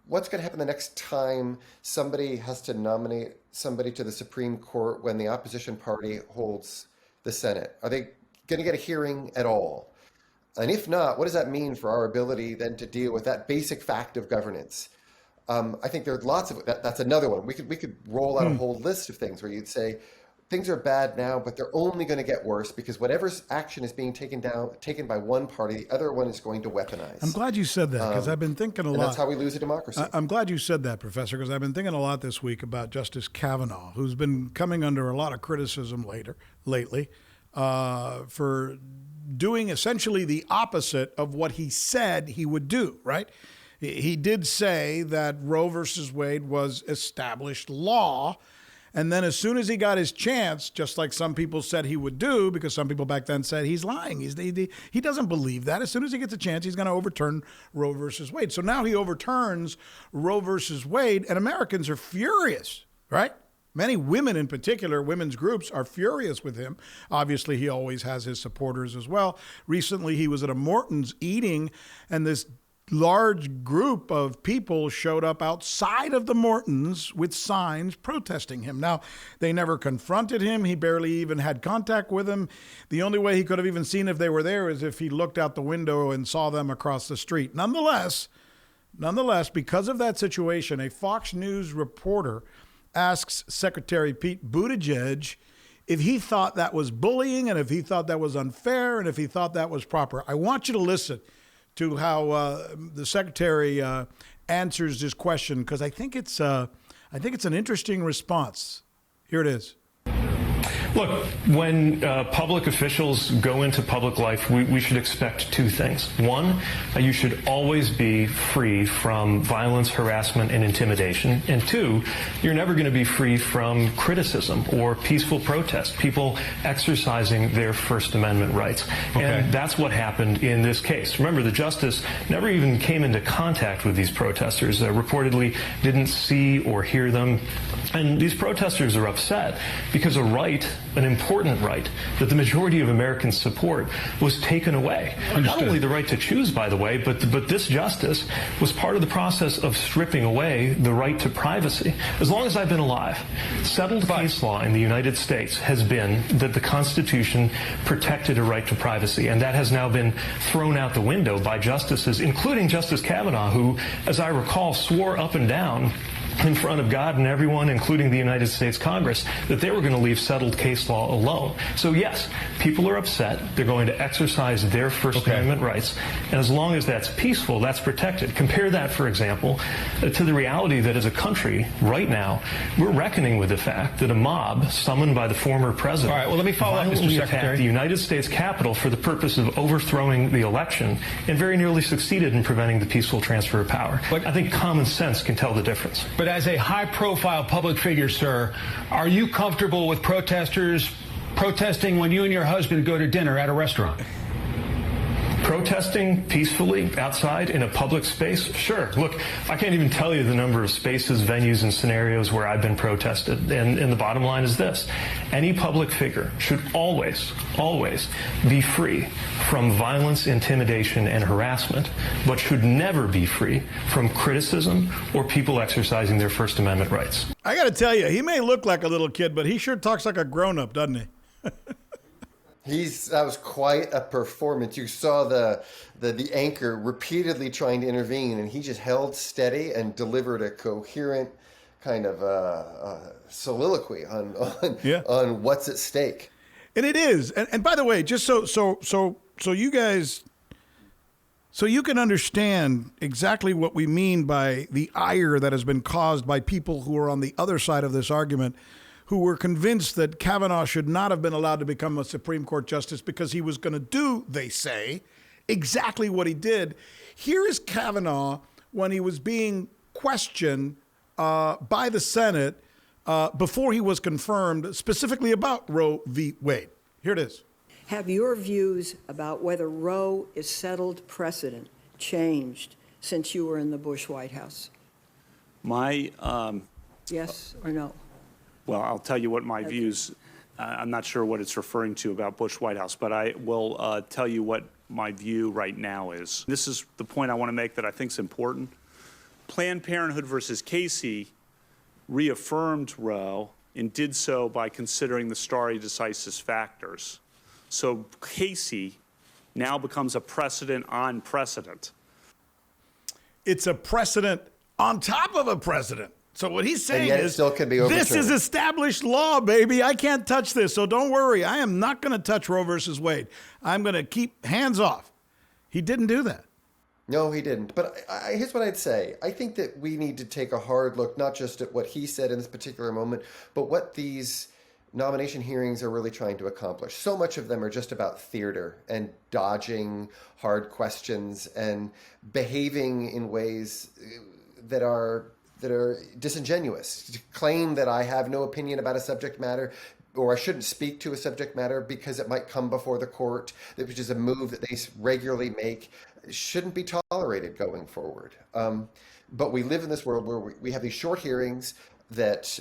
what's going to happen the next time somebody has to nominate somebody to the Supreme Court when the opposition party holds the Senate? Are they going to get a hearing at all? And if not, what does that mean for our ability then to deal with that basic fact of governance? I think there are lots of that's another one. We could roll out a whole list of things where you'd say things are bad now, but they're only going to get worse because whatever action is being taken by one party, the other one is going to weaponize. I'm glad you said that because I've been thinking a lot. And that's how we lose a democracy. I'm glad you said that, Professor, because I've been thinking a lot this week about Justice Kavanaugh, who's been coming under a lot of criticism lately for doing essentially the opposite of what he said he would do, right? He did say that Roe versus Wade was established law. And then as soon as he got his chance, just like some people said he would do, because some people back then said he's lying. He doesn't believe that. As soon as he gets a chance, he's going to overturn Roe versus Wade. So now he overturns Roe versus Wade, and Americans are furious, right? Many women in particular, women's groups, are furious with him. Obviously, he always has his supporters as well. Recently, he was at a Morton's eating, and this large group of people showed up outside of the Mortons with signs protesting him. Now, they never confronted him. He barely even had contact with them. The only way he could have even seen if they were there is if he looked out the window and saw them across the street. Nonetheless, because of that situation, a Fox News reporter asks Secretary Pete Buttigieg if he thought that was bullying and if he thought that was unfair and if he thought that was proper. I want you to listen to how the secretary answers this question, because I think it's an interesting response. Here it is. Look, when public officials go into public life, we should expect two things. One, you should always be free from violence, harassment, and intimidation. And two, you're never going to be free from criticism or peaceful protest, people exercising their First Amendment rights. Okay. And that's what happened in this case. Remember, the justice never even came into contact with these protesters, reportedly didn't see or hear them. And these protesters are upset because a right, an important right that the majority of Americans support, was taken away. Understood. Not only the right to choose, by the way, but this justice was part of the process of stripping away the right to privacy. As long as I've been alive, settled case law in the United States has been that the Constitution protected a right to privacy, and that has now been thrown out the window by justices, including Justice Kavanaugh, who, as I recall, swore up and down in front of God and everyone, including the United States Congress, that they were going to leave settled case law alone. So yes, people are upset. They're going to exercise their First Amendment rights. And as long as that's peaceful, that's protected. Compare that, for example, to the reality that as a country, right now, we're reckoning with the fact that a mob summoned by the former president let me follow up, Mr. Secretary. attacked the United States Capitol for the purpose of overthrowing the election and very nearly succeeded in preventing the peaceful transfer of power. But I think common sense can tell the difference. But as a high-profile public figure, sir, are you comfortable with protesters protesting when you and your husband go to dinner at a restaurant? Protesting peacefully outside in a public space? Sure. Look, I can't even tell you the number of spaces, venues, and scenarios where I've been protested. And the bottom line is this. Any public figure should always, always be free from violence, intimidation, and harassment, but should never be free from criticism or people exercising their First Amendment rights. I got to tell you, he may look like a little kid, but he sure talks like a grown-up, doesn't he? That was quite a performance. You saw the anchor repeatedly trying to intervene, and he just held steady and delivered a coherent kind of soliloquy on what's at stake. And it is. And by the way, just so you guys, so you can understand exactly what we mean by the ire that has been caused by people who are on the other side of this argument, who were convinced that Kavanaugh should not have been allowed to become a Supreme Court justice because he was going to do, they say, exactly what he did. Here is Kavanaugh when he was being questioned by the Senate before he was confirmed, specifically about Roe v. Wade. Here it is. Have your views about whether Roe is settled precedent changed since you were in the Bush White House? Yes or no? Well, I'll tell you what my views, I'm not sure what it's referring to about Bush White House, but I will tell you what my view right now is. This is the point I want to make that I think is important. Planned Parenthood versus Casey reaffirmed Roe and did so by considering the stare decisis factors. So Casey now becomes a precedent on precedent. It's a precedent on top of a precedent. So what he's saying yet it is, still can be overturned. this is established law, baby. I can't touch this. So don't worry. I am not going to touch Roe versus Wade. I'm going to keep hands off. He didn't do that. No, he didn't. But here's what I'd say. I think that we need to take a hard look, not just at what he said in this particular moment, but what these nomination hearings are really trying to accomplish. So much of them are just about theater and dodging hard questions and behaving in ways that are disingenuous. To claim that I have no opinion about a subject matter, or I shouldn't speak to a subject matter because it might come before the court, which is a move that they regularly make, shouldn't be tolerated going forward. But we live in this world where we have these short hearings that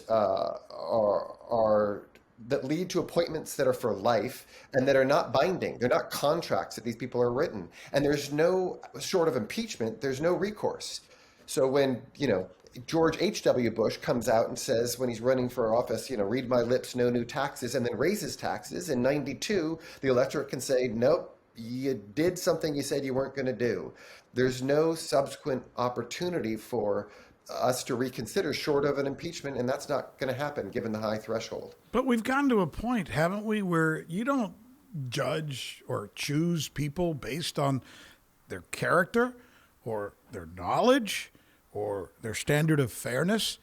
that lead to appointments that are for life and that are not binding. They're not contracts that these people are written. And there's no, short of impeachment, there's no recourse. So when, George H.W. Bush comes out and says when he's running for office, read my lips, no new taxes, and then raises taxes, in 92, the electorate can say, nope, you did something you said you weren't going to do. There's no subsequent opportunity for us to reconsider short of an impeachment, and that's not going to happen given the high threshold. But we've gotten to a point, haven't we, where you don't judge or choose people based on their character or their knowledge or their standard of fairness.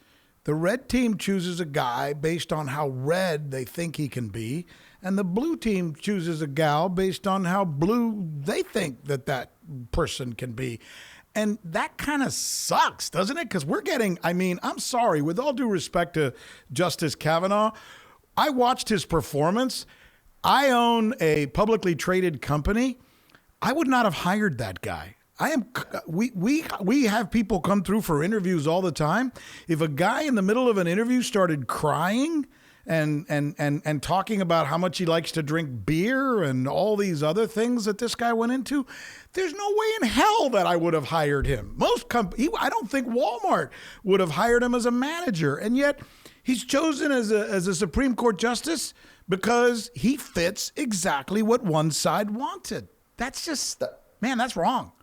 The red team chooses a guy based on how red they think he can be, and the blue team chooses a gal based on how blue they think that person can be. And that kind of sucks, doesn't it? Because we're getting, I'm sorry, with all due respect to Justice Kavanaugh, I watched his performance. I own a publicly traded company. I would not have hired that guy. We have people come through for interviews all the time. If a guy in the middle of an interview started crying and talking about how much he likes to drink beer and all these other things that this guy went into, there's no way in hell that I would have hired him. I don't think Walmart would have hired him as a manager, and yet he's chosen as a Supreme Court justice because he fits exactly what one side wanted. That's just, man, that's wrong.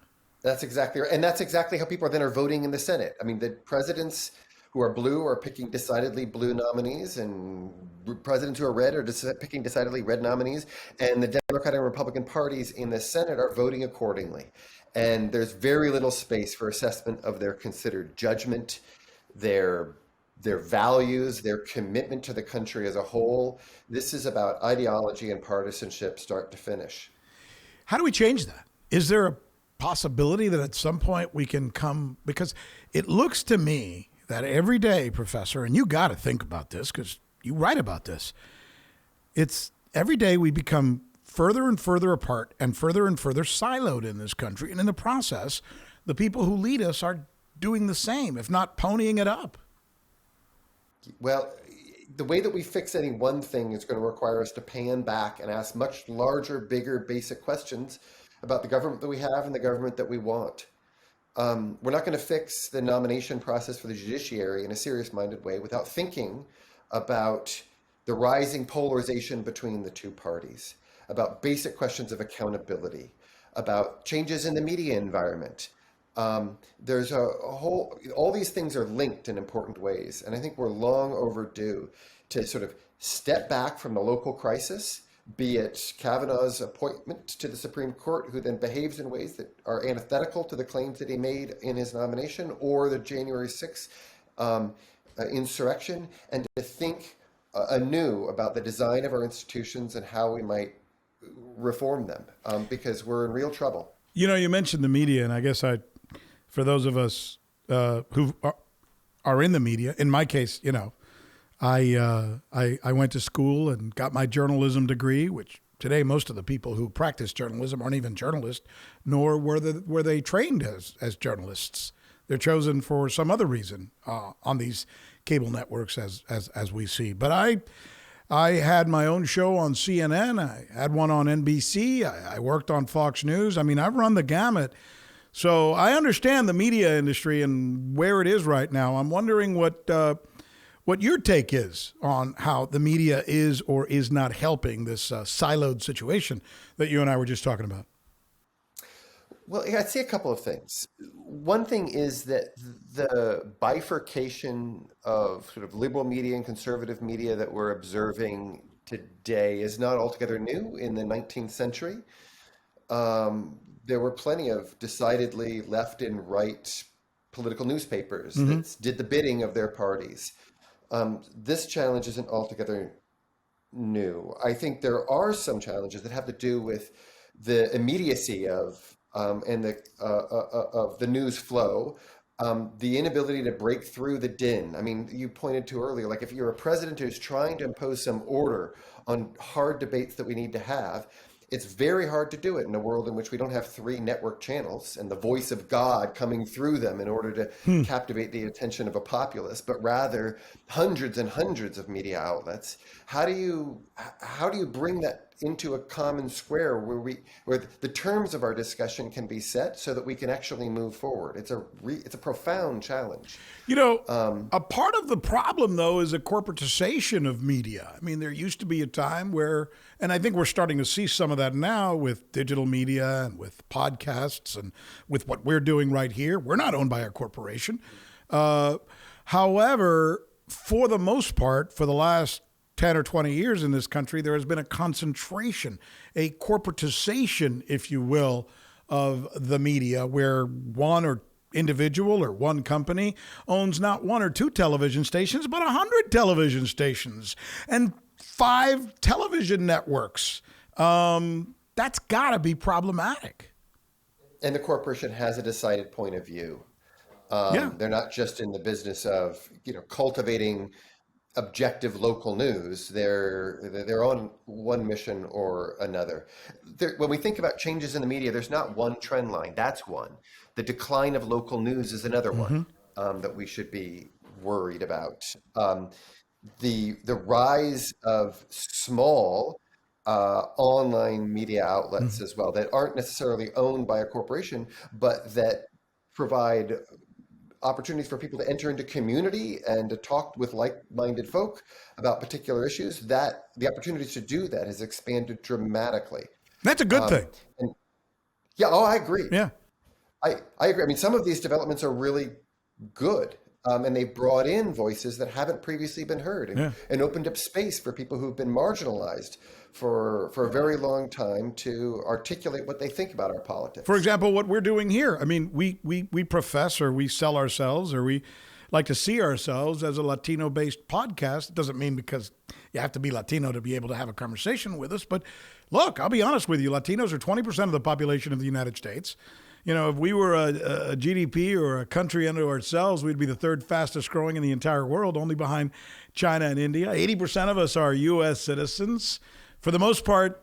That's exactly right. And that's exactly how people are voting in the Senate. The presidents who are blue are picking decidedly blue nominees, and presidents who are red are picking decidedly red nominees. And the Democratic and Republican parties in the Senate are voting accordingly. And there's very little space for assessment of their considered judgment, their values, their commitment to the country as a whole. This is about ideology and partisanship start to finish. How do we change that? Is there a possibility that at some point we can come, because it looks to me that every day, Professor, and you got to think about this because you write about this, it's every day we become further and further apart and further siloed in this country. And in the process, the people who lead us are doing the same, if not ponying it up. Well, the way that we fix any one thing is going to require us to pan back and ask much larger, bigger, basic questions about the government that we have and the government that we want. We're not going to fix the nomination process for the judiciary in a serious-minded way without thinking about the rising polarization between the two parties, about basic questions of accountability, about changes in the media environment. There's all these things are linked in important ways. And I think we're long overdue to sort of step back from the local crisis, be it Kavanaugh's appointment to the Supreme Court, who then behaves in ways that are antithetical to the claims that he made in his nomination, or the January 6th insurrection, and to think anew about the design of our institutions and how we might reform them, because we're in real trouble. You mentioned the media, and I guess for those of us who are in the media, in my case, I went to school and got my journalism degree, which today most of the people who practice journalism aren't even journalists, nor were they trained as journalists. They're chosen for some other reason on these cable networks, as we see. But I had my own show on CNN. I had one on NBC. I worked on Fox News. I've run the gamut. So I understand the media industry and where it is right now. I'm wondering what your take is on how the media is or is not helping this siloed situation that you and I were just talking about. Well, I'd say a couple of things. One thing is that the bifurcation of sort of liberal media and conservative media that we're observing today is not altogether new. In the 19th century, there were plenty of decidedly left and right political newspapers that did the bidding of their parties. This challenge isn't altogether new. I think there are some challenges that have to do with the immediacy of of the news flow, the inability to break through the din. I mean, you pointed to earlier, like if you're a president who's trying to impose some order on hard debates that we need to have, it's very hard to do it in a world in which we don't have 3 network channels and the voice of God coming through them in order to captivate the attention of a populace, but rather hundreds and hundreds of media outlets. How do you bring that into a common square where the terms of our discussion can be set so that we can actually move forward? It's a profound challenge. You know, a part of the problem, though, is a corporatization of media. I mean, there used to be a time where, and I think we're starting to see some of that now with digital media and with podcasts and with what we're doing right here. We're not owned by a corporation. However, for the most part, for the last 10 or 20 years in this country, there has been a concentration, a corporatization, if you will, of the media, where one or individual or one company owns not 1 or 2 television stations, but 100 television stations and 5 television networks. That's got to be problematic. And the corporation has a decided point of view. They're not just in the business of, cultivating objective local news. They're on one mission or another. When we think about changes in the media, there's not one trend line. That's one. The decline of local news is another one that we should be worried about. The rise of small online media outlets as well that aren't necessarily owned by a corporation, but that provide opportunities for people to enter into community and to talk with like-minded folk about particular issues, that the opportunities to do that has expanded dramatically. That's a good thing. I agree. Yeah. I agree. I mean, some of these developments are really good. And they brought in voices that haven't previously been heard and opened up space for people who've been marginalized for a very long time to articulate what they think about our politics. For example, what we're doing here. I mean, we profess or we sell ourselves or we like to see ourselves as a Latino-based podcast. It doesn't mean because you have to be Latino to be able to have a conversation with us. But look, I'll be honest with you. Latinos are 20% of the population of the United States. If we were a GDP or a country unto ourselves, we'd be the 3rd fastest growing in the entire world, only behind China and India. 80% of us are U.S. citizens. For the most part,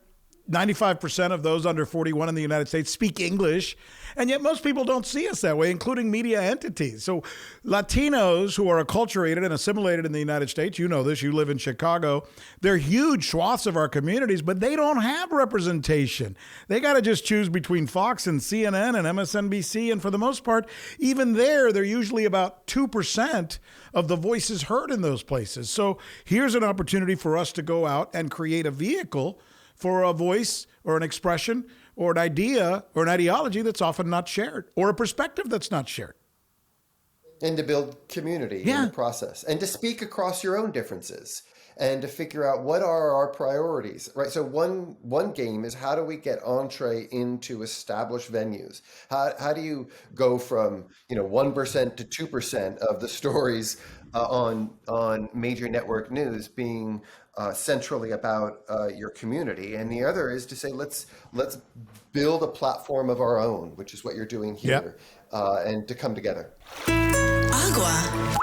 95% of those under 41 in the United States speak English, and yet most people don't see us that way, including media entities. So Latinos who are acculturated and assimilated in the United States, you know this, you live in Chicago, they're huge swaths of our communities, but they don't have representation. They got to just choose between Fox and CNN and MSNBC, and for the most part, even there, they're usually about 2% of the voices heard in those places. So here's an opportunity for us to go out and create a vehicle for a voice or an expression or an idea or an ideology that's often not shared or a perspective that's not shared. And to build community in the process and to speak across your own differences and to figure out what are our priorities, right? So one game is how do we get entree into established venues? How do you go from 1% to 2% of the stories on major network news being centrally about your community, and the other is to say let's build a platform of our own, which is what you're doing here, and to come together. Agua.